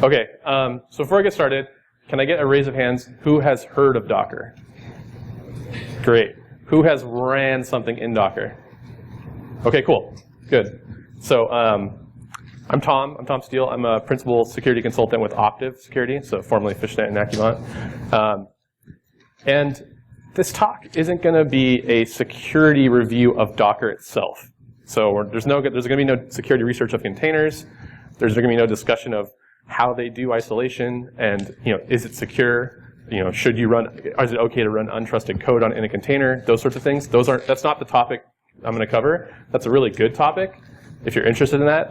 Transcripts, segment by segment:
Okay, so before I get started, can I get a raise of hands? Who has heard of Docker? Great. Who has ran something in Docker? Okay, cool. Good. So I'm Tom. I'm Tom Steele. I'm a principal security consultant with Optiv Security, so formerly Fishnet and Accumont. And this talk isn't going to be a security review of Docker itself. So there's going to be no security research of containers. There's going to be no discussion of how they do isolation and, is it secure? Should you run? Is it okay to run untrusted code in a container? Those sorts of things. That's not the topic I'm going to cover. That's a really good topic. If you're interested in that,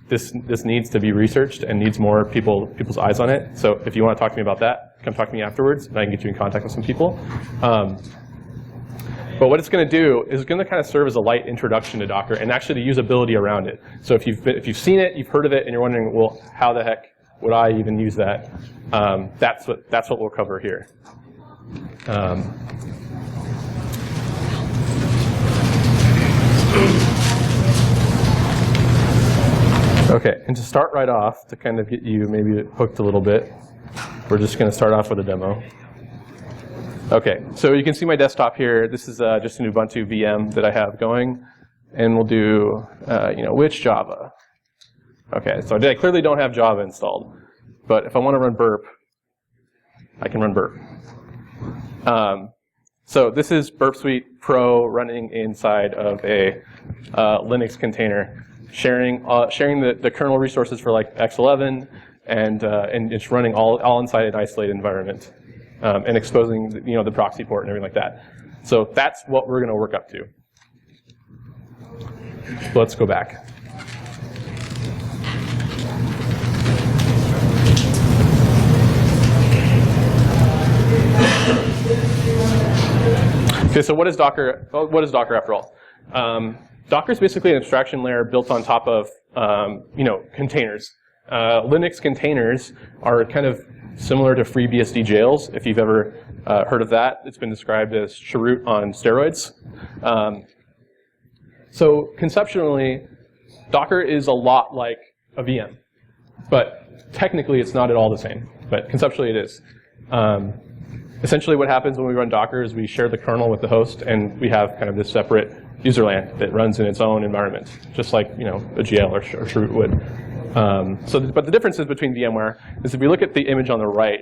this needs to be researched and needs more people's eyes on it. So if you want to talk to me about that, come talk to me afterwards, and I can get you in contact with some people. But what it's going to do is it's going to kind of serve as a light introduction to Docker and actually the usability around it. So if you've seen it, you've heard of it, and you're wondering, well, how the heck would I even use that? That's what we'll cover here. Okay, and to start right off, to kind of get you maybe hooked a little bit, we're just going to start off with a demo. Okay, so you can see my desktop here. This is just an Ubuntu VM that I have going, and we'll do, which Java? Okay, so I clearly don't have Java installed, but if I want to run burp, I can run burp. So this is Burp Suite Pro running inside of a Linux container, sharing the kernel resources for X11, and it's running all inside an isolated environment. And exposing the proxy port and everything like that. So that's what we're going to work up to. Let's go back. Okay, so what is Docker? What is Docker after all? Docker is basically an abstraction layer built on top of containers. Linux containers are kind of similar to FreeBSD jails, if you've ever heard of that. It's been described as cheroot on steroids. So conceptually, Docker is a lot like a VM. But technically, it's not at all the same. But conceptually, it is. Essentially, what happens when we run Docker is we share the kernel with the host, and we have kind of this separate userland that runs in its own environment, just like a jail or cheroot would. But the differences between VMware is if we look at the image on the right,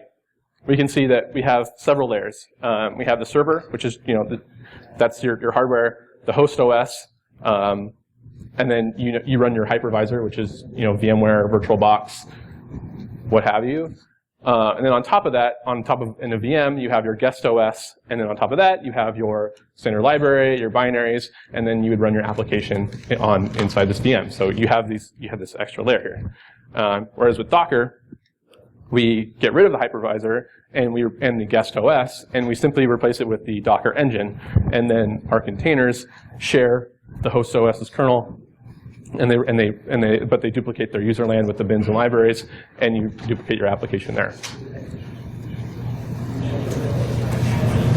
we can see that we have several layers. We have the server, which is that's your hardware, the host OS, and then you run your hypervisor, which is VMware, VirtualBox, what have you. And then on top of that, in a VM, you have your guest OS, and then on top of that, you have your standard library, your binaries, and then you would run your application inside this VM. So you have this extra layer here. Whereas with Docker, we get rid of the hypervisor and the guest OS, and we simply replace it with the Docker engine, and then our containers share the host OS's kernel. But they duplicate their user land with the bins and libraries, and you duplicate your application there.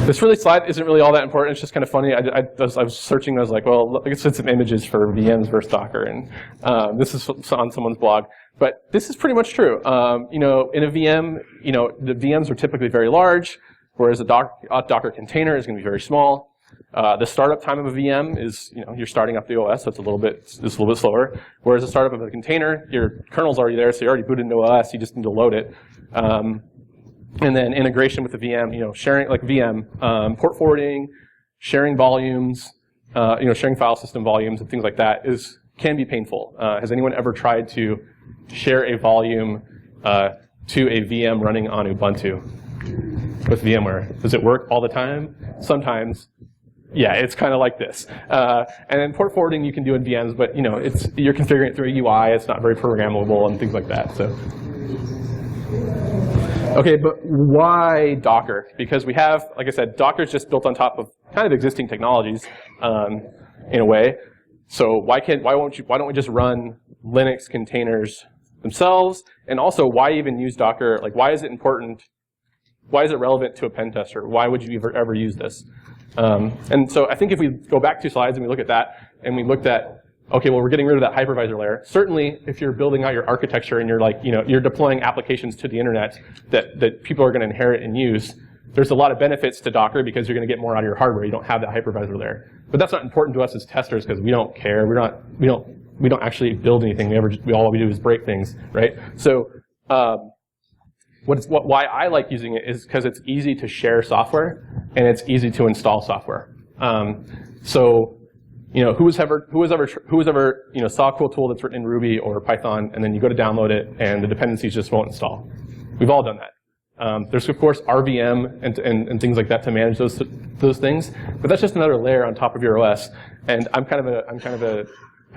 This slide isn't really all that important. It's just kind of funny. I was searching. I was like, well, I guess it's some images for VMs versus Docker, and this is on someone's blog. But this is pretty much true. In a VM, the VMs are typically very large, whereas a Docker container is going to be very small. The startup time of a VM is, you're starting up the OS, so it's a little bit slower. Whereas the startup of a container, your kernel's already there, so you're already booted into OS. You just need to load it. And then integration with the VM, sharing like VM, port forwarding, sharing volumes, sharing file system volumes and things like that can be painful. Has anyone ever tried to share a volume to a VM running on Ubuntu with VMware? Does it work all the time? Sometimes. Yeah, it's kind of like this. And then port forwarding you can do in VMs, but you're configuring it through a UI. It's not very programmable and things like that. So, okay, but why Docker? Because we have, like I said, Docker's just built on top of kind of existing technologies in a way. So why don't we just run Linux containers themselves? And also, why even use Docker? Like, why is it important? Why is it relevant to a pen tester? Why would you ever use this? And so I think if we go back 2 slides and we look at that, and we looked at okay, well, we're getting rid of that hypervisor layer. Certainly, if you're building out your architecture and you're like, you're deploying applications to the internet that people are going to inherit and use, there's a lot of benefits to Docker because you're going to get more out of your hardware. You don't have that hypervisor layer. But that's not important to us as testers because we don't care. We don't actually build anything. All we do is break things, right? So why I like using it is because it's easy to share software and it's easy to install software. So who has ever saw a cool tool that's written in Ruby or Python, and then you go to download it, and the dependencies just won't install? We've all done that. There's of course RVM and things like that to manage those things, but that's just another layer on top of your OS. And I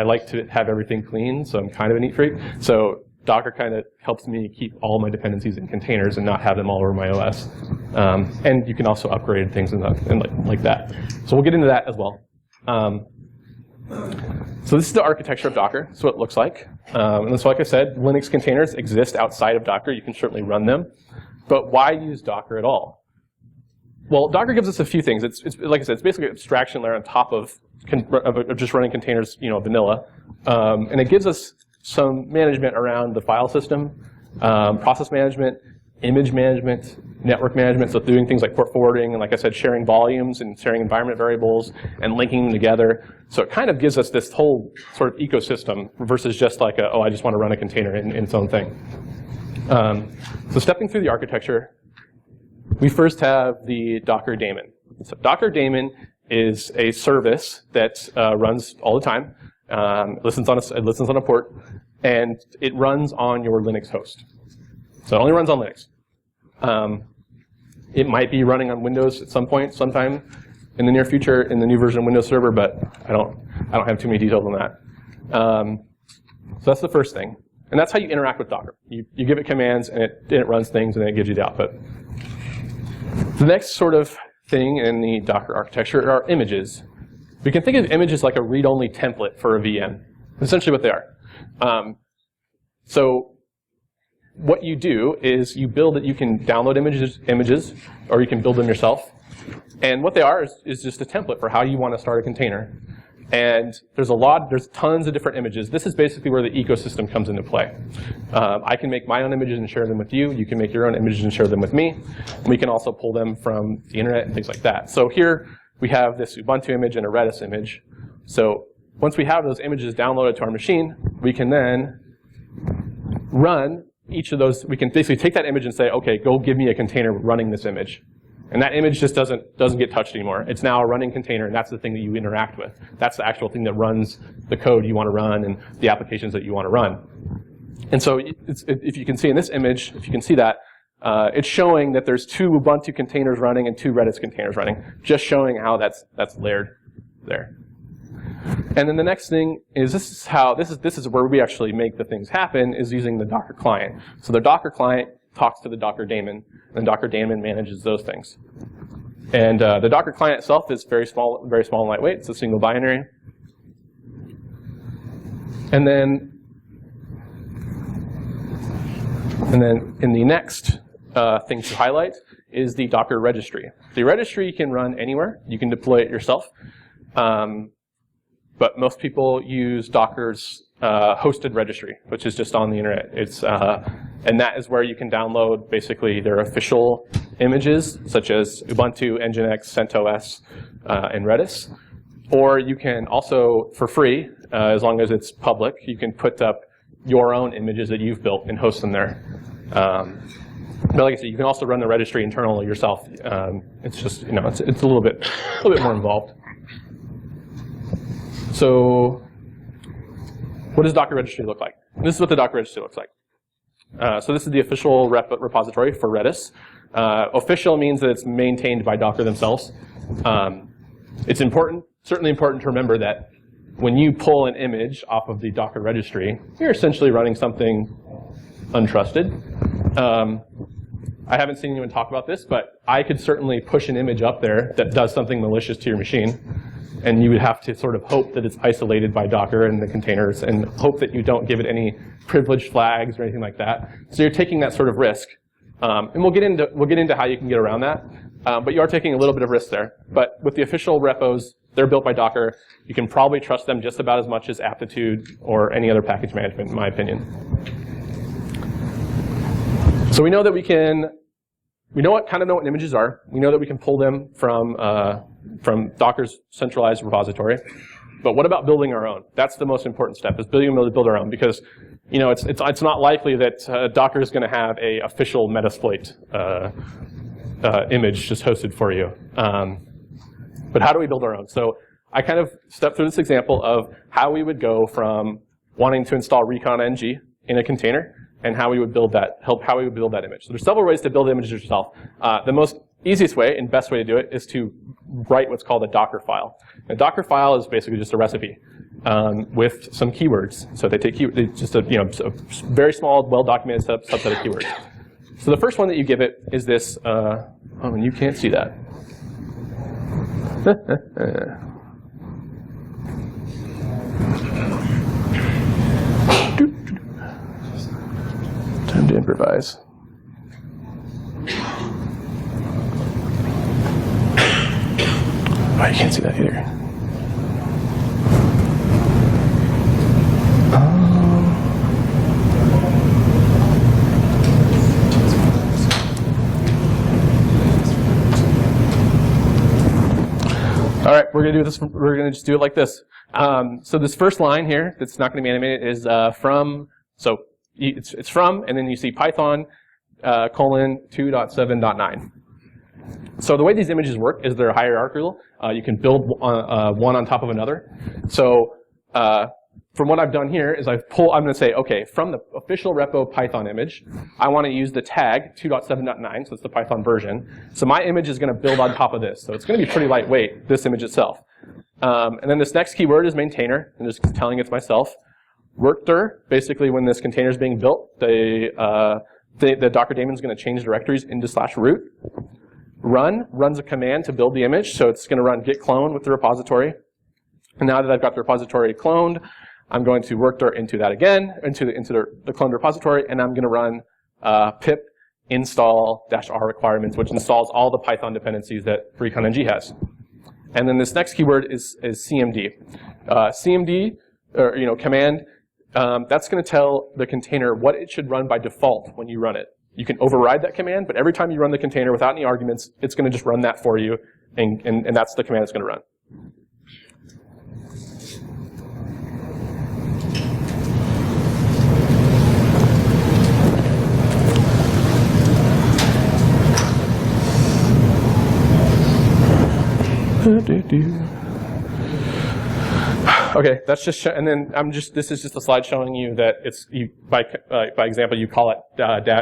like to have everything clean, so I'm kind of a neat freak. So Docker kind of helps me keep all my dependencies in containers and not have them all over my OS. And you can also upgrade things and like that. So we'll get into that as well. So this is the architecture of Docker. That's what it looks like. And so like I said, Linux containers exist outside of Docker. You can certainly run them. But why use Docker at all? Well, Docker gives us a few things. It's like I said, it's basically an abstraction layer on top of just running containers, vanilla. And it gives us some management around the file system, process management, image management, network management, so doing things like port forwarding, and like I said, sharing volumes and sharing environment variables and linking them together. So it kind of gives us this whole sort of ecosystem versus just like, I just want to run a container in its own thing. So stepping through the architecture, we first have the Docker daemon. So Docker daemon is a service that runs all the time. It listens on a port, and it runs on your Linux host. So it only runs on Linux. It might be running on Windows at some point, sometime in the near future, in the new version of Windows Server, but I don't have too many details on that. So that's the first thing, and that's how you interact with Docker. You give it commands, and it runs things, and it gives you the output. The next sort of thing in the Docker architecture are images. We can think of images like a read-only template for a VM. Essentially what they are. So what you do is you build it. You can download images, or you can build them yourself. And what they are is just a template for how you want to start a container. And there's tons of different images. This is basically where the ecosystem comes into play. I can make my own images and share them with you. You can make your own images and share them with me. And we can also pull them from the internet and things like that. So here we have this Ubuntu image and a Redis image. So once we have those images downloaded to our machine, we can then run each of those. We can basically take that image and say, okay, go give me a container running this image. And that image just doesn't get touched anymore. It's now a running container, and that's the thing that you interact with. That's the actual thing that runs the code you want to run and the applications that you want to run. And so if you can see in this image, if you can see that, it's showing that there's 2 Ubuntu containers running and 2 Redis containers running, just showing how that's layered there. And then the next thing is this is where we actually make the things happen, is using the Docker client. So the Docker client talks to the Docker daemon, and the Docker daemon manages those things. And the Docker client itself is very small and lightweight. It's a single binary. And then in the next thing to highlight is the Docker registry. The registry can run anywhere. You can deploy it yourself. But most people use Docker's hosted registry, which is just on the internet. And that is where you can download basically their official images, such as Ubuntu, Nginx, CentOS, and Redis. Or you can also, for free, as long as it's public, you can put up your own images that you've built and host them there. But like I said, you can also run the registry internally yourself. It's just, it's a little bit more involved. So what does Docker registry look like? This is what the Docker registry looks like. So this is the official repository for Redis. Official means that it's maintained by Docker themselves. It's certainly important to remember that when you pull an image off of the Docker registry, you're essentially running something untrusted. I haven't seen anyone talk about this, but I could certainly push an image up there that does something malicious to your machine. And you would have to sort of hope that it's isolated by Docker and the containers, and hope that you don't give it any privileged flags or anything like that. So you're taking that sort of risk. And we'll get into how you can get around that. But you are taking a little bit of risk there. But with the official repos, they're built by Docker. You can probably trust them just about as much as Aptitude or any other package management, in my opinion. So we know that we know what images are. We know that we can pull them from Docker's centralized repository. But what about building our own? That's the most important step, is building our own, because it's not likely that Docker is going to have a official Metasploit image just hosted for you. But how do we build our own? So I kind of stepped through this example of how we would go from wanting to install recon-ng in a container and how we would build that image. So there's several ways to build images yourself. The most easiest way and best way to do it is to write what's called a Docker file. A Docker file is basically just a recipe with some keywords. So they take just a very small, well-documented subset of keywords. So the first one that you give it is this. And you can't see that. Time to improvise. Oh, you can't see that either. All right, we're gonna do this. We're gonna just do it like this. So this first line here, that's not gonna be animated, is from. So it's from, and then you see Python colon 2.7.9. So the way these images work is they're hierarchical. You can build one on top of another. So from what I've done here is I'm going to say, okay, from the official repo Python image, I want to use the tag 2.7.9, so it's the Python version. So my image is going to build on top of this. So it's going to be pretty lightweight, this image itself. And then this next keyword is maintainer. I'm just telling it's myself. Workdir, basically when this container is being built, the Docker daemon is going to change directories into /root. Run runs a command to build the image, so it's going to run git clone with the repository. And now that I've got the repository cloned, I'm going to workdir into that again, into the cloned repository, and I'm going to run pip install -r requirements, which installs all the Python dependencies that recon-ng has. And then this next keyword is cmd. Cmd, or command, that's going to tell the container what it should run by default when you run it. You can override that command, but every time you run the container without any arguments, it's going to just run that for you, and that's the command it's going to run. Okay, that's just, and then this is just a slide showing you that it's, by example, you call it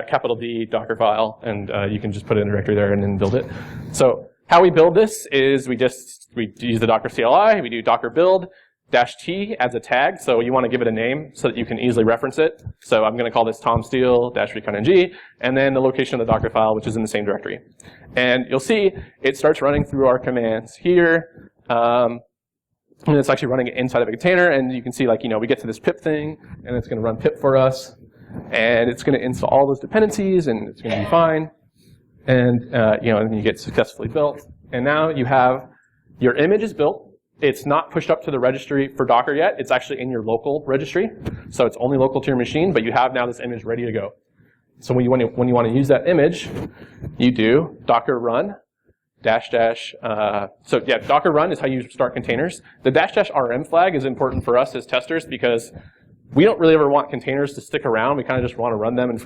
capital D Docker file, and you can just put it in a directory there and then build it. So how we build this is we use the Docker CLI, we do Docker build, -t adds a tag, so you want to give it a name so that you can easily reference it. So I'm going to call this Tom Steele -recon-ng, and then the location of the Docker file, which is in the same directory. And you'll see it starts running through our commands here. And it's actually running it inside of a container, and you can see, we get to this pip thing, and it's going to run pip for us, and it's going to install all those dependencies, and it's going to be fine, and and you get successfully built. And now you have your image is built. It's not pushed up to the registry for Docker yet. It's actually in your local registry, so it's only local to your machine, but you have now this image ready to go. So when you want to use that image, you do Docker run. So yeah, Docker run is how you start containers. The --rm flag is important for us as testers because we don't really ever want containers to stick around. We kind of just want to run them and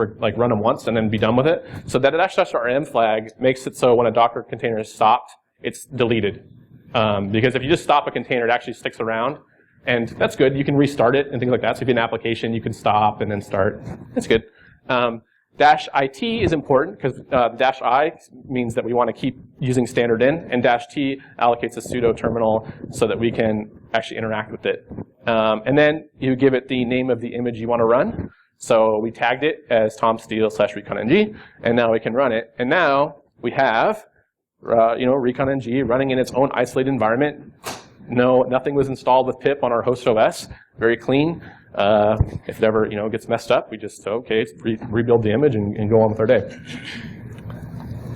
run them once and then be done with it. So that --rm flag makes it so when a Docker container is stopped, it's deleted. Because if you just stop a container, it actually sticks around. And that's good. You can restart it and things like that. So if you have an application, you can stop and then start. That's good. -it is important because -i means that we want to keep using standard in, and -t allocates a pseudo terminal so that we can actually interact with it. And then you give it the name of the image you want to run. So we tagged it as Tom Steele /recon-ng, and now we can run it. And now we have recon-ng running in its own isolated environment. Nothing was installed with pip on our host OS. Very clean. If it ever gets messed up, we just rebuild the image and go on with our day.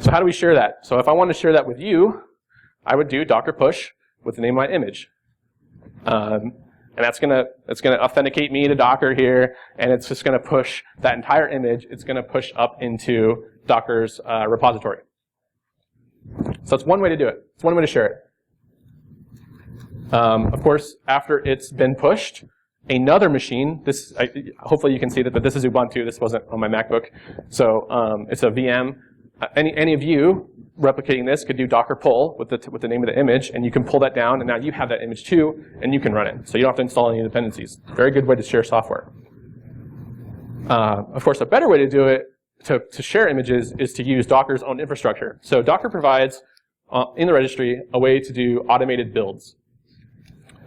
So how do we share that? So if I want to share that with you, I would do Docker push with the name of my image. And that's gonna authenticate me to Docker here, and it's just gonna push that entire image. It's gonna push up into Docker's repository. So it's one way to do it. It's one way to share it. Of course, after it's been pushed, another machine. Hopefully you can see that this is Ubuntu. This wasn't on my MacBook, so it's a VM. Any of you replicating this could do Docker pull with the name of the image, and you can pull that down, and now you have that image too, and you can run it. So you don't have to install any dependencies. Very good way to share software. Of course, a better way to do it, to share images, is to use Docker's own infrastructure. So Docker provides, in the registry, a way to do automated builds.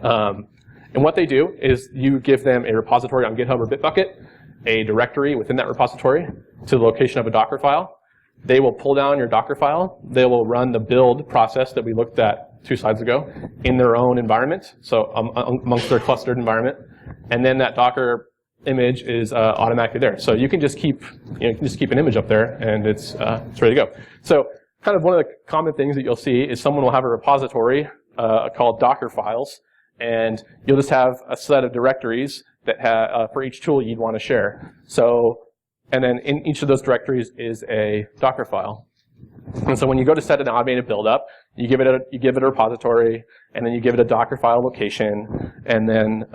And what they do is you give them a repository on GitHub or Bitbucket, a directory within that repository to the location of a Docker file. They will pull down your Docker file. They will run the build process that we looked at 2 slides ago in their own environment, so amongst their clustered environment. And then that Docker image is automatically there. So you can just keep an image up there, and it's ready to go. So kind of one of the common things that you'll see is someone will have a repository called Docker files, and you'll just have a set of directories that for each tool you'd want to share. So. And then in each of those directories is a Docker file. And so when you go to set an automated build up, you give it a repository, and then you give it a Docker file location, and then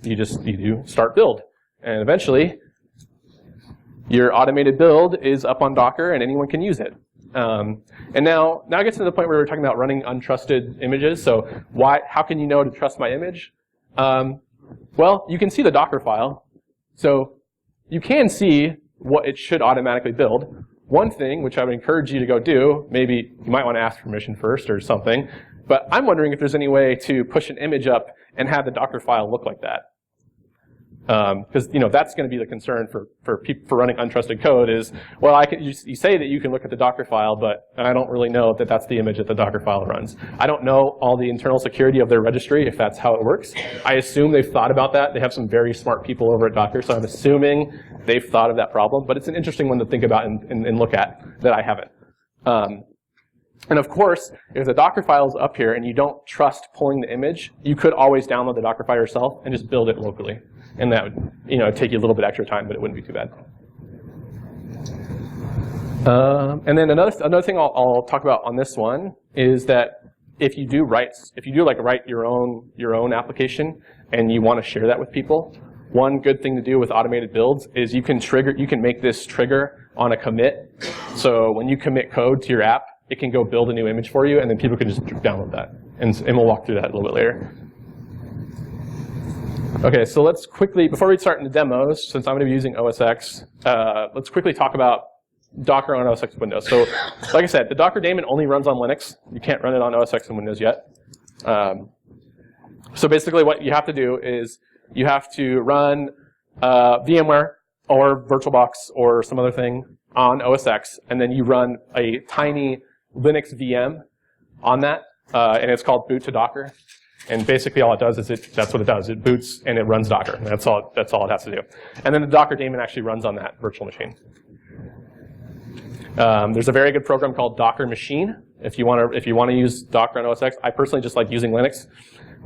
you do start build. And eventually, your automated build is up on Docker, and anyone can use it. And now it gets to the point where we're talking about running untrusted images. So how can you know to trust my image? Well, you can see the Docker file. So you can see what it should automatically build. One thing, which I would encourage you to go do, maybe you might want to ask permission first or something, but I'm wondering if there's any way to push an image up and have the Docker file look like that. Because that's going to be the concern for running untrusted code is, well, you say that you can look at the Docker file, but I don't really know that that's the image that the Docker file runs. I don't know all the internal security of their registry, if that's how it works. I assume they've thought about that. They have some very smart people over at Docker, so I'm assuming they've thought of that problem. But it's an interesting one to think about and look at that I haven't. And of course, if the Docker file is up here and you don't trust pulling the image, you could always download the Docker file yourself and just build it locally. And that would take you a little bit extra time, but it wouldn't be too bad. And then another thing I'll talk about on this one is that if you do write your own application and you want to share that with people, one good thing to do with automated builds is you can make this trigger on a commit. So when you commit code to your app, it can go build a new image for you, and then people can just download that. And we'll walk through that a little bit later. Okay, so let's quickly, before we start in the demos, since I'm going to be using OS X, let's quickly talk about Docker on OS X Windows. So, like I said, the Docker daemon only runs on Linux. You can't run it on OS X and Windows yet. So basically what you have to do is you have to run VMware or VirtualBox or some other thing on OS X, and then you run a tiny Linux VM on that, and it's called boot to Docker. And basically all it does is that's what it does. It boots and it runs Docker. That's all it has to do. And then the Docker daemon actually runs on that virtual machine. There's a very good program called Docker Machine if you want to use Docker on OS X. I personally just like using Linux.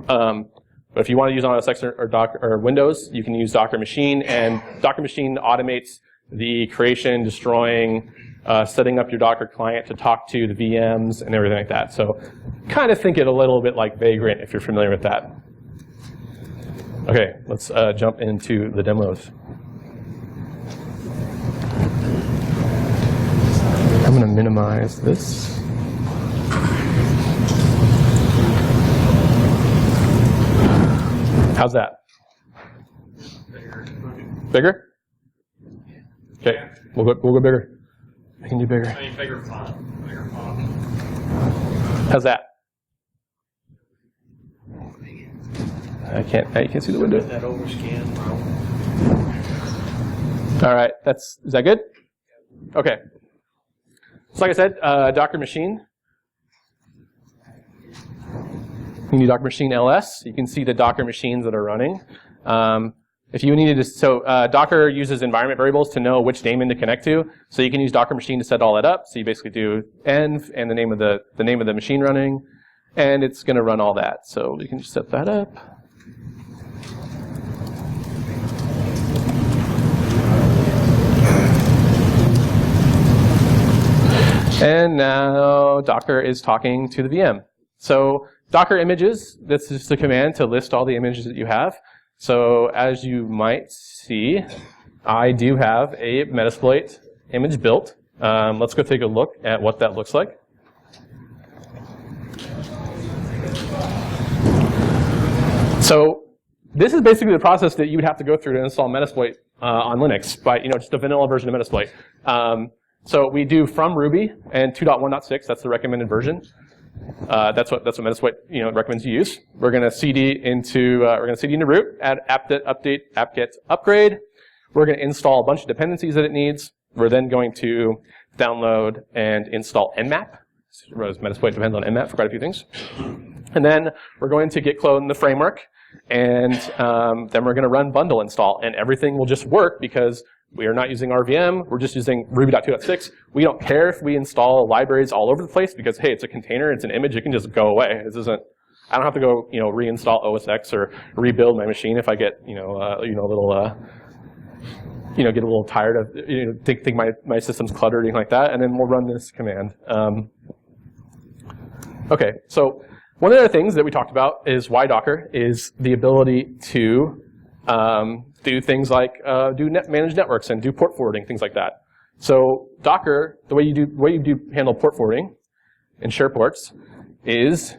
But if you want to use on OS X or Docker or Windows, you can use Docker Machine. And Docker Machine automates the creation, destroying, setting up your Docker client to talk to the VMs and everything like that. So kind of think it a little bit like Vagrant if you're familiar with that. Okay, let's jump into the demos. I'm going to minimize this. How's that? Bigger? Okay, we'll go bigger. I can do bigger. I mean, bigger font. How's that? I can't see the window. That overscan. All right, is that good? Okay. So like I said, Docker Machine. You need Docker Machine LS. You can see the Docker machines that are running. If you needed to, Docker uses environment variables to know which daemon to connect to. So you can use Docker Machine to set all that up. So you basically do env and the name of the machine running, and it's going to run all that. So we can just set that up. And now Docker is talking to the VM. So Docker images, this is the command to list all the images that you have. So as you might see, I do have a Metasploit image built. Let's go take a look at what that looks like. So this is basically the process that you would have to go through to install Metasploit on Linux, by just a vanilla version of Metasploit. So we do from Ruby and 2.1.6. That's the recommended version. That's what Metasploit recommends you use. We're going to cd into root, add apt-get update, apt-get upgrade. We're going to install a bunch of dependencies that it needs. We're then going to download and install Nmap. Metasploit depends on Nmap for quite a few things. And then we're going to git clone the framework, and then we're going to run bundle install, and everything will just work because we are not using RVM. We're just using Ruby.2.6. We don't care if we install libraries all over the place because, hey, it's a container, it's an image, it can just go away. This isn't. I don't have to go, reinstall OS X or rebuild my machine if I get, get a little tired of, think my system's cluttered, anything like that, and then we'll run this command. Okay, so one of the other things that we talked about is why Docker is the ability to do things like manage networks and do port forwarding, things like that. So Docker, the way you handle port forwarding and share ports is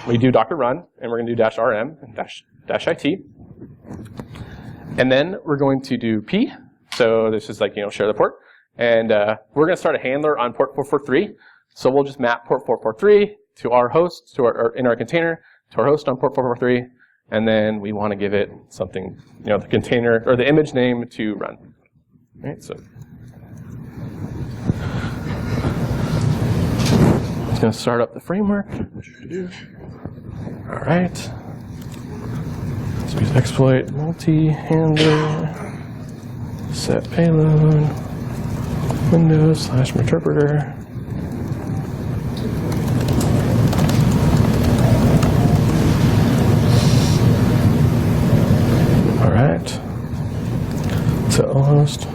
we do Docker run, and we're going to do -rm and -it. And then we're going to do p. So this is like, share the port. And we're going to start a handler on port 443. So we'll just map port 443 to our host, in our container, to our host on port 443. And then we want to give it something, the container, or the image name to run. Right, so it's going to start up the framework. All right. So use exploit multi-handler, set payload, Windows/interpreter. All right. Set host.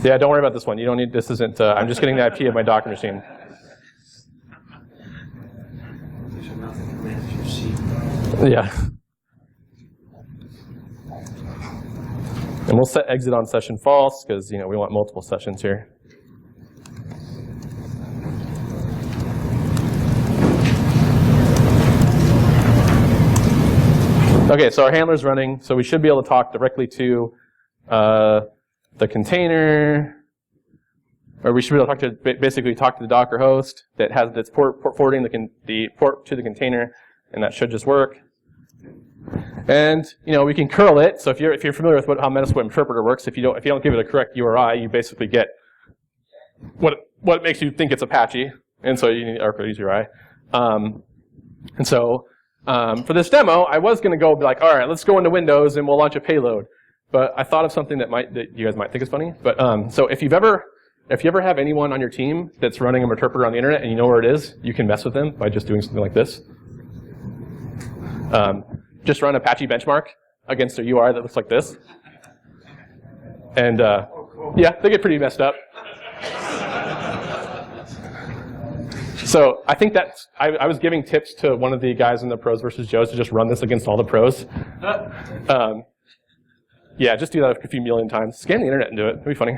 Yeah, don't worry about this one. You don't need. This isn't. I'm just getting the IP of my Docker machine. Yeah. And we'll set exit on session false because we want multiple sessions here. Okay, so our handler's running, so we should be able to talk directly to the container, or we should be able to basically talk to the Docker host that's port forwarding the port to the container, and that should just work. And we can curl it. So if you're familiar with how Metasploit interpreter works, if you don't give it a correct URI, you basically get what makes you think it's Apache, and so you need RPG's URI. And so for this demo, I was going to go be like, all right, let's go into Windows and we'll launch a payload. But I thought of something that you guys might think is funny. But so if you ever have anyone on your team that's running an interpreter on the internet and you know where it is, you can mess with them by just doing something like this. Just run Apache benchmark against a URI that looks like this. And yeah, they get pretty messed up. So I think that I was giving tips to one of the guys in the pros versus Joes to just run this against all the pros. Yeah, just do that a few million times. Scan the internet and do it. It'd be funny.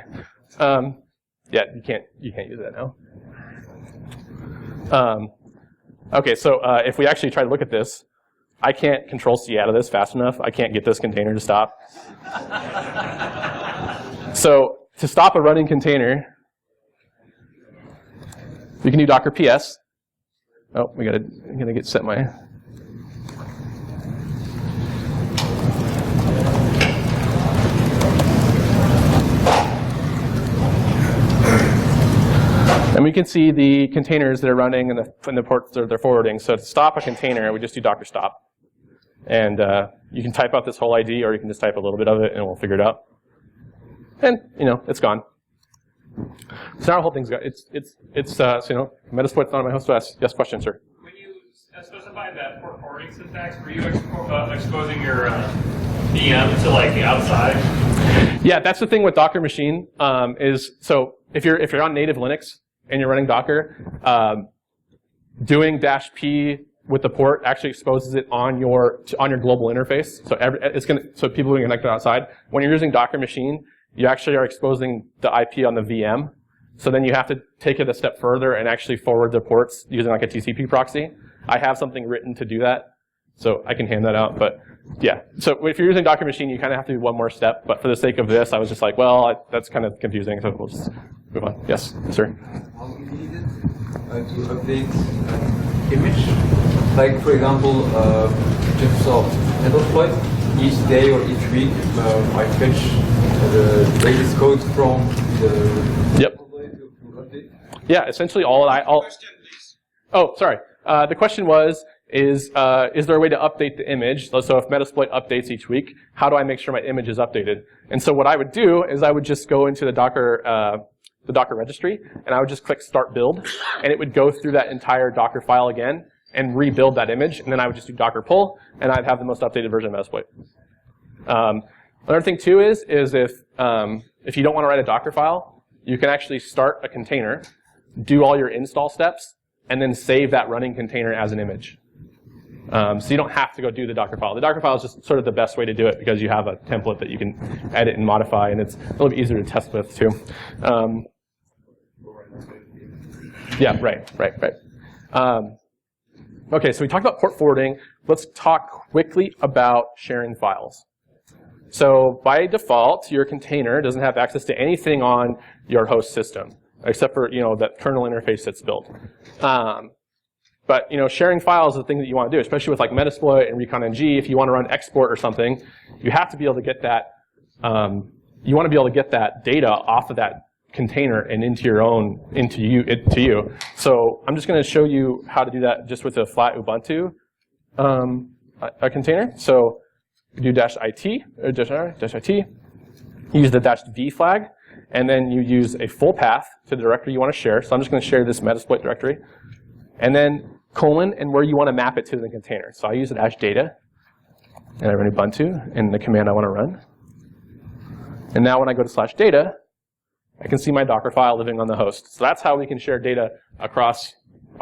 Yeah, you can't use that now. Okay, so if we actually try to look at this, I can't Control-C out of this fast enough. I can't get this container to stop. So to stop a running container, we can do Docker PS. Oh, I'm gonna get set my. And we can see the containers that are running and the ports that they're forwarding. So to stop a container, we just do Docker stop. And you can type out this whole ID, or you can just type a little bit of it, and we'll figure it out. And it's gone. So now the whole thing's got, so, you know, Metasploit's not on my host OS. Yes, question, sir. When you specified that port forwarding syntax, were you exposing your VM to like the outside? Yeah, that's the thing with Docker machine, so if you're on native Linux and you're running Docker, doing -p with the port actually exposes it on your global interface. So people who are connected outside. When you're using Docker machine, you actually are exposing the IP on the VM. So then you have to take it a step further and actually forward the ports using like a TCP proxy. I have something written to do that, so I can hand that out. But yeah, so if you're using Docker machine, you kind of have to do one more step. But for the sake of this, I was just like, well, that's kind of confusing, so we'll just move on. Yes, sir. How easy is it to update image? Like, for example, just so Metasploit, each day or each week, I fetch the latest code from the Yep. to update. Yeah, essentially all. Question, please. Oh, sorry. The question was, is there a way to update the image? So if Metasploit updates each week, how do I make sure my image is updated? And so what I would do is I would just go into the Docker registry, and I would just click Start Build, and it would go through that entire Docker file again and rebuild that image, and then I would just do Docker pull, and I'd have the most updated version of Metasploit. Another thing too is if you don't want to write a Docker file, you can actually start a container, do all your install steps, and then save that running container as an image. So you don't have to go do the Docker file. The Docker file is just sort of the best way to do it because you have a template that you can edit and modify, and it's a little bit easier to test with too. Yeah, right. Okay, so we talked about port forwarding. Let's talk quickly about sharing files. So by default, your container doesn't have access to anything on your host system, except for that kernel interface that's built. But sharing files is the thing that you want to do, especially with like Metasploit and ReconNG. If you want to run export or something, you have to be able to get that. You want to be able to get that data off of that container and into you. So I'm just going to show you how to do that just with a flat Ubuntu a container. So you do -it or -it. You use the -v flag, and then you use a full path to the directory you want to share. So I'm just going to share this Metasploit directory, and then colon and where you want to map it to the container. So I use the -data, and I run Ubuntu and the command I want to run. And now when I go to /data, I can see my Docker file living on the host. So that's how we can share data across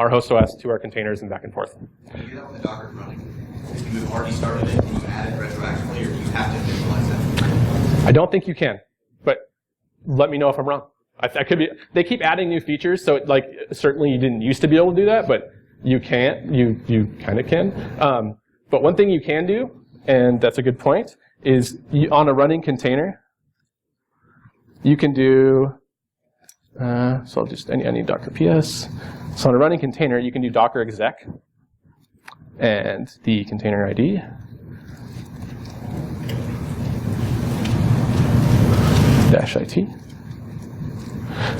our host OS to our containers and back and forth. Can you do that when the Docker's running? If you have already started it, can you add it retroactively, or do you have to initialize that? I don't think you can, but let me know if I'm wrong. I could be. They keep adding new features, so like certainly you didn't used to be able to do that, but you can't. You kind of can. But one thing you can do, and that's a good point, is on a running container, you can do. So I'll just I need Docker PS. So on a running container, you can do Docker exec and the container ID. -it.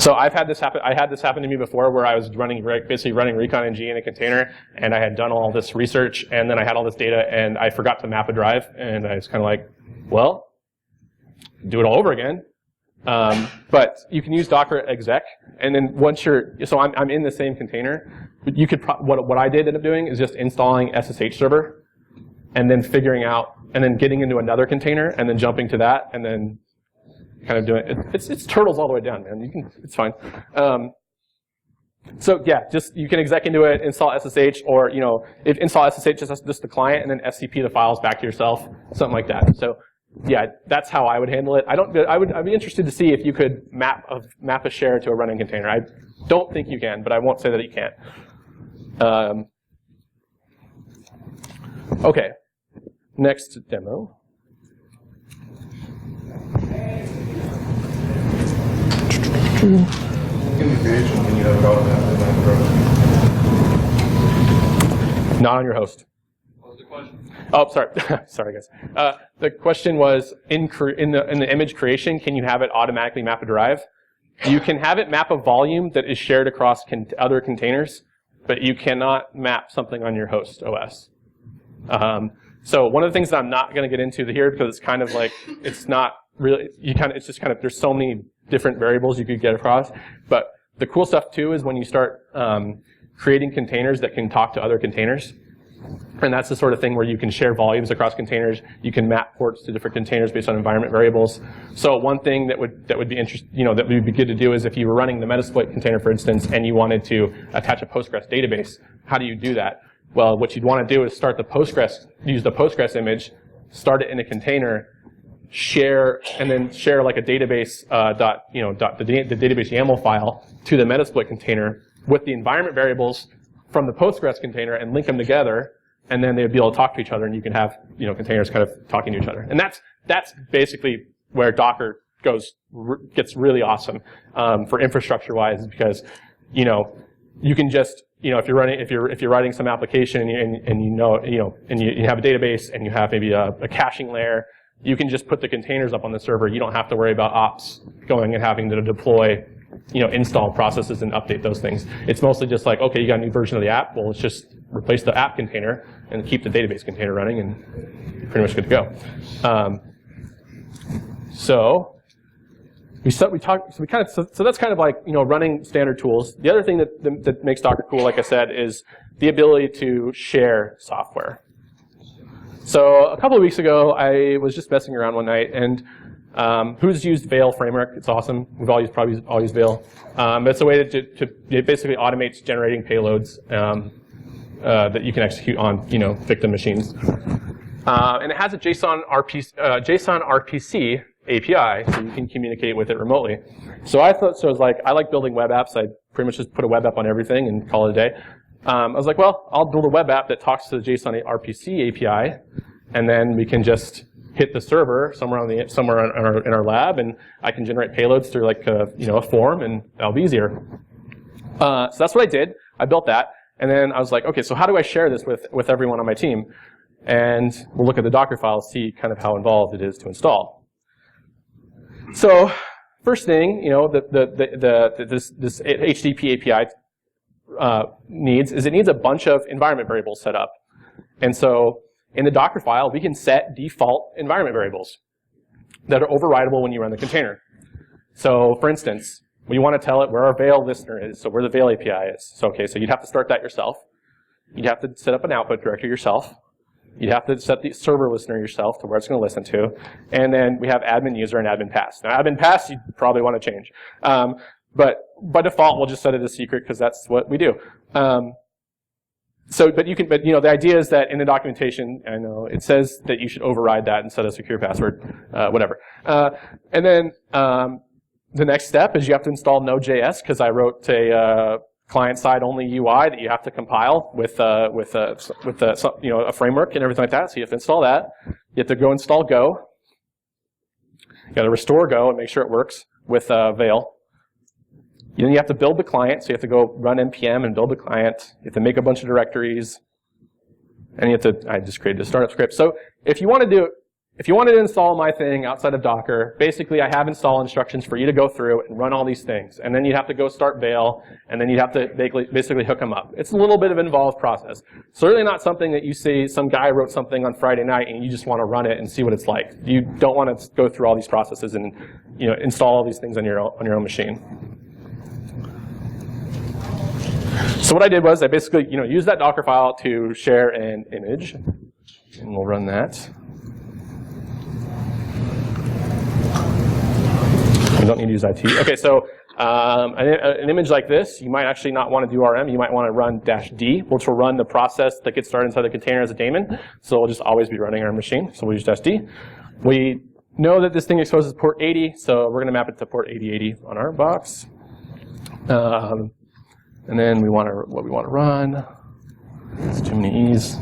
So I've had this happen. I had this happen to me before, where I was basically running ReconNG in a container, and I had done all this research, and then I had all this data, and I forgot to map a drive, and I was kind of like, well, do it all over again. But you can use Docker exec, and then once so I'm in the same container. But you could what I did end up doing is just installing SSH server, and then figuring out, and then getting into another container, and then jumping to that, and then kind of doing it. It's turtles all the way down, man. It's fine. So yeah, you can exec into it, install SSH, or if install SSH just the client, and then SCP the files back to yourself, something like that. So yeah, that's how I would handle it. I'd be interested to see if you could map a share to a running container. I don't think you can, but I won't say that you can't. Okay, next demo. Not on your host. What was the question? Oh, sorry. Sorry, guys. The question was, in the image creation, can you have it automatically map a drive? You can have it map a volume that is shared across other containers, but you cannot map something on your host OS. So one of the things that I'm not going to get into here, because it's kind of like, it's not really, it's just kind of, there's so many different variables you could get across. But the cool stuff too is when you start creating containers that can talk to other containers. And that's the sort of thing where you can share volumes across containers. You can map ports to different containers based on environment variables. So one thing that would be that would be good to do is if you were running the Metasploit container, for instance, and you wanted to attach a Postgres database, how do you do that? Well, what you'd want to do is start the Postgres, use the Postgres image, start it in a container, and then share like a database the database YAML file to the Metasploit container with the environment variables from the Postgres container and link them together, and then they would be able to talk to each other, and you can have containers kind of talking to each other. And that's basically where Docker gets really awesome for infrastructure-wise, because you can just if you're writing some application and you have a database and you have maybe a caching layer, you can just put the containers up on the server. You don't have to worry about ops going and having to deploy install processes and update those things. It's mostly just like, okay, you got a new version of the app. Well, let's just replace the app container and keep the database container running, and pretty much good to go. So that's kind of like running standard tools. The other thing that makes Docker cool, like I said, is the ability to share software. So a couple of weeks ago, I was just messing around one night, and who's used Veil framework? It's awesome. We've probably all used Veil. It's a way it basically automates generating payloads that you can execute on victim machines. And it has a JSON RPC API, so you can communicate with it remotely. So I was like, I like building web apps. I pretty much just put a web app on everything and call it a day. I was like, well, I'll build a web app that talks to the JSON RPC API, and then we can just hit the server somewhere in our lab, and I can generate payloads through like a form, and that'll be easier. So that's what I did. I built that, and then I was like, okay, so how do I share this with everyone on my team? And we'll look at the Docker file, see kind of how involved it is to install. So first thing, this HTTP API needs a bunch of environment variables set up. And so in the Docker file, we can set default environment variables that are overridable when you run the container. So for instance, we want to tell it where our Veil listener is, so where the Veil API is. So okay, so you'd have to start that yourself. You'd have to set up an output directory yourself. You'd have to set the server listener yourself to where it's going to listen to. And then we have admin user and admin pass. Now admin pass, you probably want to change. But by default, we'll just set it as secret because that's what we do. But the idea is that in the documentation, I know it says that you should override that and set a secure password, whatever. And then the next step is you have to install Node.js, because I wrote a client-side only UI that you have to compile with a framework and everything like that. So you have to install that. You have to go install Go. You got to restore Go and make sure it works with Veil. Then you have to build the client, so you have to go run npm and build the client. You have to make a bunch of directories, and you have to. I just created a startup script. So if you wanted to install my thing outside of Docker, basically I have install instructions for you to go through and run all these things, and then you'd have to go start Veil, and then you'd have to basically hook them up. It's a little bit of an involved process. Certainly not something that you see some guy wrote something on Friday night and you just want to run it and see what it's like. You don't want to go through all these processes and install all these things on your own machine. So what I did was I basically used that Docker file to share an image, and we'll run that. We don't need to use IT. Okay, so an image like this, you might actually not want to do RM. You might want to run -d, which will run the process that gets started inside the container as a daemon. So we'll just always be running our machine. So we'll use -d. We know that this thing exposes port 80, so we're going to map it to port 8080 on our box. And then what we want to run. It's too many E's.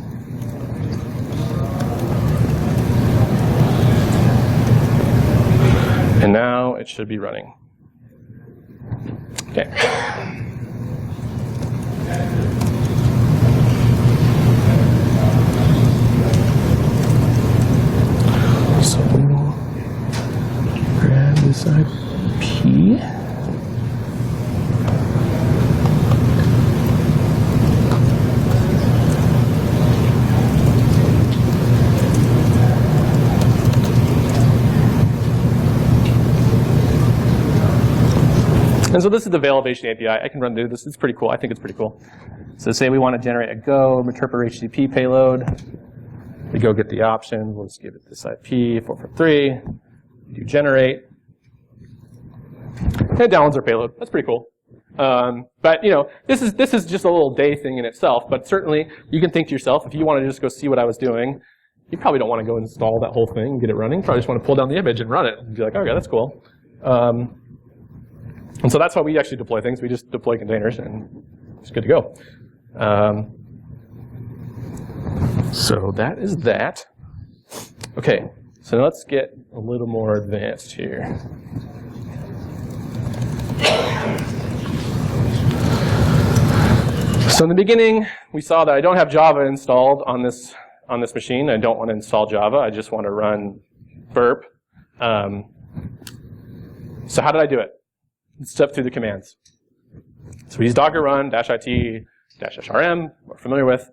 And now it should be running. Okay. So grab this IP. And so this is the validation API. I can run through this. It's pretty cool. I think it's pretty cool. So say we want to generate a Go interpreter HTTP payload. We go get the option. We'll just give it this IP 443. Do generate. And it downloads our payload. That's pretty cool. But you know, this is just a little day thing in itself. But certainly, you can think to yourself, if you want to just go see what I was doing, you probably don't want to go install that whole thing and get it running. You probably just want to pull down the image and run it and be like, okay, that's cool. And so that's how we actually deploy things. We just deploy containers, and it's good to go. So that is that. Okay, so now let's get a little more advanced here. So in the beginning, we saw that I don't have Java installed on this machine. I don't want to install Java. I just want to run burp. So how did I do it? Let's step through the commands. So we use docker run -it -rm, we're familiar with.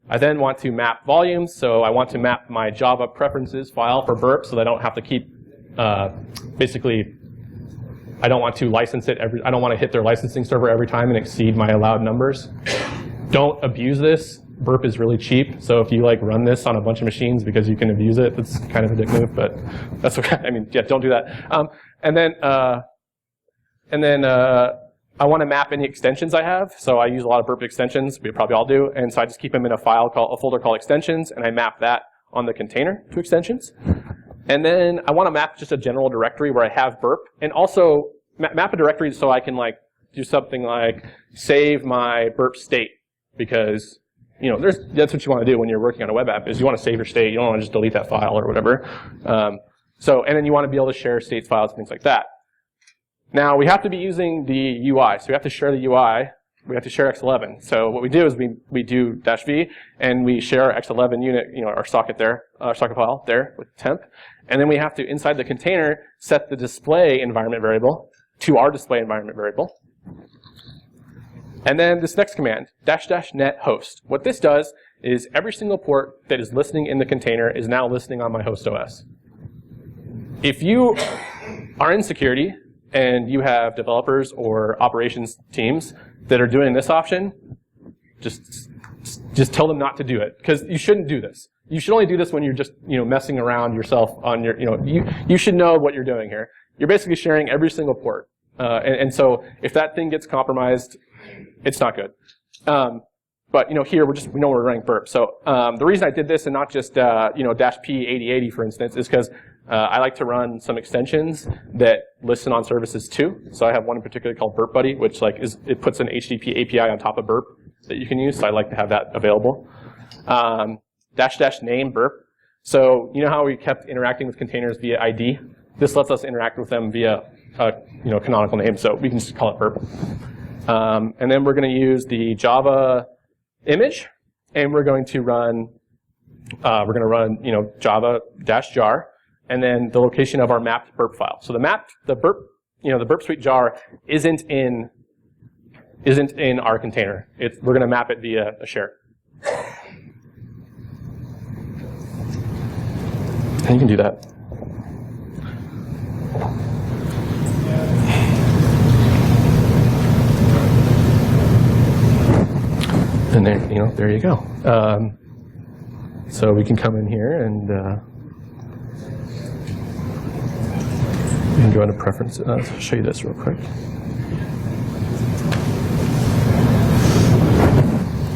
I then want to map volumes. So I want to map my Java preferences file for burp so that I don't have to keep, basically, I don't want to license it I don't want to hit their licensing server every time and exceed my allowed numbers. Don't abuse this. Burp is really cheap, so if you like run this on a bunch of machines because you can abuse it, that's kind of a dick move, but that's okay. I mean, yeah, don't do that. And then I want to map any extensions I have. So I use a lot of burp extensions. We probably all do, and so I just keep them in a folder called extensions, and I map that on the container to extensions. And then I want to map just a general directory where I have burp, and also map a directory so I can like do something like save my burp state, because you know that's what you want to do when you're working on a web app is you want to save your state. You don't want to just delete that file or whatever. And then you want to be able to share states files and things like that. Now we have to be using the UI, so we have to share the UI. We have to share X11. So what we do is we do -v and we share our X11 unit, our socket there, our socket file there with temp, and then we have to inside the container set the display environment variable to our display environment variable. And then this next command, --net host. What this does is every single port that is listening in the container is now listening on my host OS. If you are in security and you have developers or operations teams that are doing this option, just tell them not to do it, because you shouldn't do this. You should only do this when you're just messing around yourself on your you should know what you're doing here. You're basically sharing every single port, and so if that thing gets compromised, it's not good. But here we know we're running burp. So the reason I did this and not just -p8080 for instance is because I like to run some extensions that listen on services too. So I have one in particular called Burp Buddy, which it puts an HTTP API on top of burp that you can use. So I like to have that available. --name burp. So you know how we kept interacting with containers via ID? This lets us interact with them via a canonical name. So we can just call it burp. And then we're going to use the Java image, and we're going to run Java -jar, and then the location of our mapped burp file. So the burp suite jar isn't in our container. We're going to map it via a share. And you can do that. And there you go. So we can come in here and we can go into preferences. I'll show you this real quick.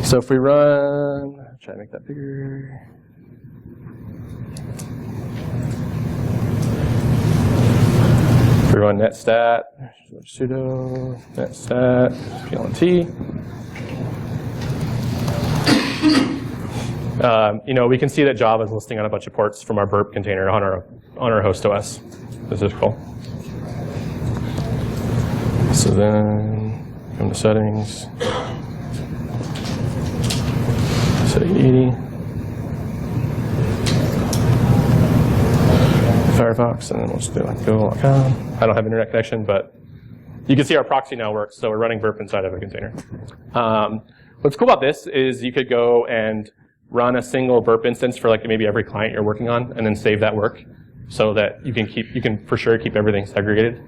So if we run, try to make that bigger. If we run netstat, sudo netstat plnt. We can see that Java is listing on a bunch of ports from our burp container on our host OS. This is cool. So then come to settings, set 80, Firefox, and then we'll just do like google.com. I don't have internet connection, but you can see our proxy now works. So we're running burp inside of a container. What's cool about this is you could go and run a single burp instance for like maybe every client you're working on, and then save that work, so that you can for sure keep everything segregated.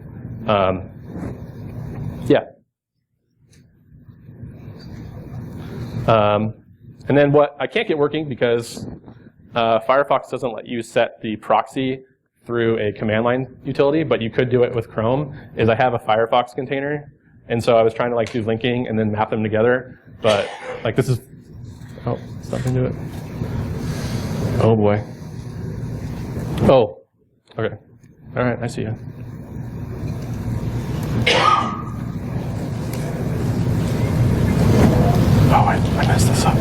Yeah. And then what I can't get working because Firefox doesn't let you set the proxy through a command line utility, but you could do it with Chrome, is I have a Firefox container. And so I was trying to like do linking and then map them together. But like this is, oh, it's not going to do it. Oh boy. Oh, okay. All right, I see you. Oh, I messed this up.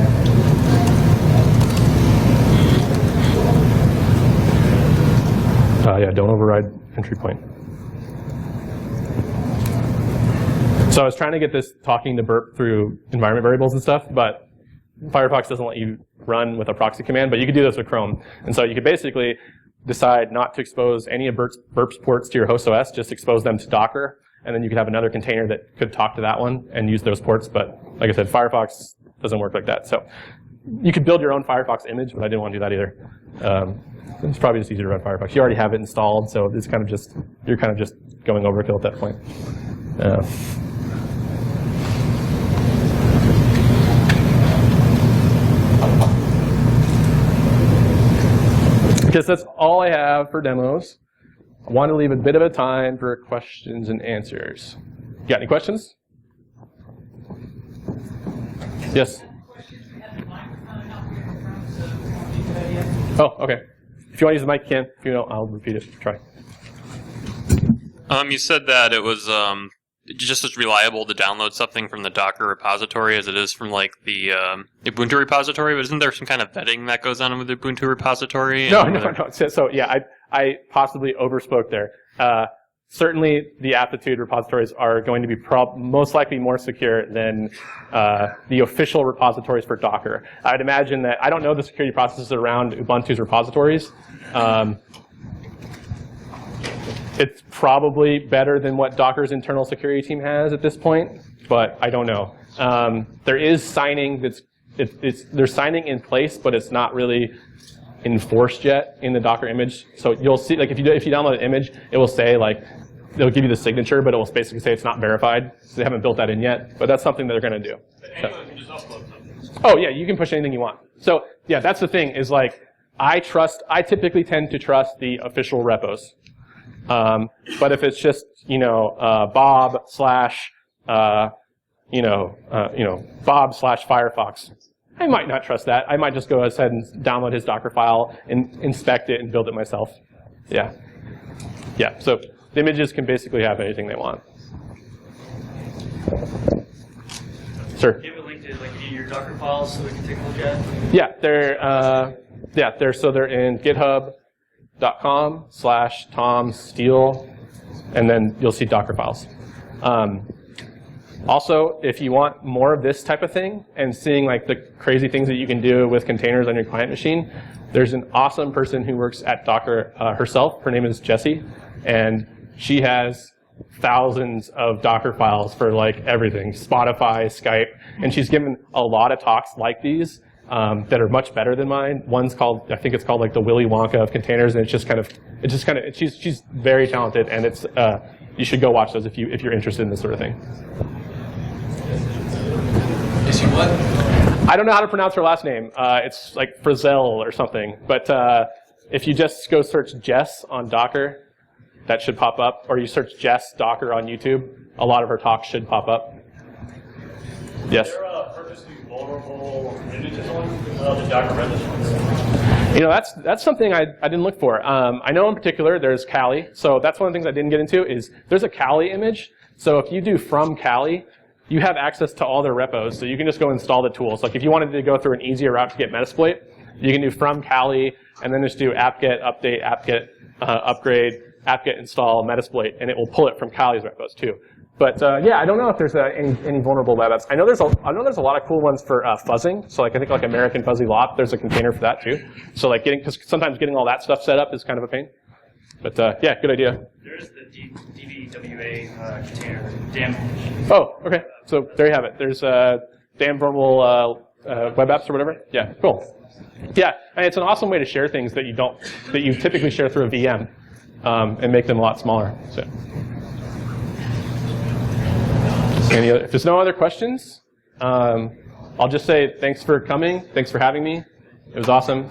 Yeah, don't override entry point. So I was trying to get this talking to burp through environment variables and stuff, but Firefox doesn't let you run with a proxy command, but you could do this with Chrome. And so you could basically decide not to expose any of burp's ports to your host OS, just expose them to Docker, and then you could have another container that could talk to that one and use those ports. But like I said, Firefox doesn't work like that. So you could build your own Firefox image, but I didn't want to do that either. It's probably just easier to run Firefox. You already have it installed, so it's kind of just, you're kind of just going overkill at that point. Because that's all I have for demos. I want to leave a bit of a time for questions and answers. Got any questions? Yes? Oh, okay. If you want to use the mic, you can. If you don't, I'll repeat it. Try. You said that it was just as reliable to download something from the Docker repository as it is from like the Ubuntu repository, but isn't there some kind of vetting that goes on with the Ubuntu repository? No. So yeah, I possibly overspoke there. Certainly, the aptitude repositories are going to be most likely more secure than the official repositories for Docker. I'd imagine that, I don't know the security processes around Ubuntu's repositories. It's probably better than what Docker's internal security team has at this point, but I don't know. There is signing there's signing in place, but it's not really enforced yet in the Docker image. So you'll see, like if you download an image, it will say like, it'll give you the signature, but it will basically say it's not verified. So they haven't built that in yet, but that's something that they're going to do. But anyone can just upload something. Oh yeah, you can push anything you want. So yeah, that's the thing is like, I typically tend to trust the official repos. But if it's just, Bob slash Firefox, I might not trust that. I might just go ahead and download his Docker file and inspect it and build it myself. Yeah. Yeah, so the images can basically have anything they want. Sir? Do you have a link to like any of your Docker files so we can take a look at? Yeah, they're in github.com/Tom Steele, and then you'll see Docker files. Also, if you want more of this type of thing and seeing like the crazy things that you can do with containers on your client machine, there's an awesome person who works at Docker herself. Her name is Jessie, and she has thousands of Docker files for like everything, Spotify, Skype, and she's given a lot of talks like these that are much better than mine. One's called, I think it's called like the Willy Wonka of containers, and she's very talented, and it's you should go watch those if you're interested in this sort of thing. Is she what? I don't know how to pronounce her last name. It's like Frizzell or something. But if you just go search Jess on Docker, that should pop up. Or you search Jess Docker on YouTube, a lot of her talks should pop up. Yes? Is there purposely vulnerable images on the Docker registries? That's something I didn't look for. I know in particular there's Kali. So that's one of the things I didn't get into is there's a Kali image. So if you do from Kali, you have access to all their repos, so you can just go install the tools. Like if you wanted to go through an easier route to get Metasploit, you can do from Kali, and then just do apt-get update, apt-get upgrade, apt-get install Metasploit, and it will pull it from Kali's repos too. But yeah, I don't know if there's any vulnerable web apps. I know there's a lot of cool ones for fuzzing. So like I think like American Fuzzy Lop, there's a container for that too. So like because sometimes getting all that stuff set up is kind of a pain. But yeah, good idea. There's the DVWA container, damn. Oh, okay. So there you have it. There's damn vulnerable web apps or whatever. Yeah, cool. Yeah, and it's an awesome way to share things that you typically share through a VM, and make them a lot smaller. So. If there's no other questions, I'll just say thanks for coming. Thanks for having me. It was awesome.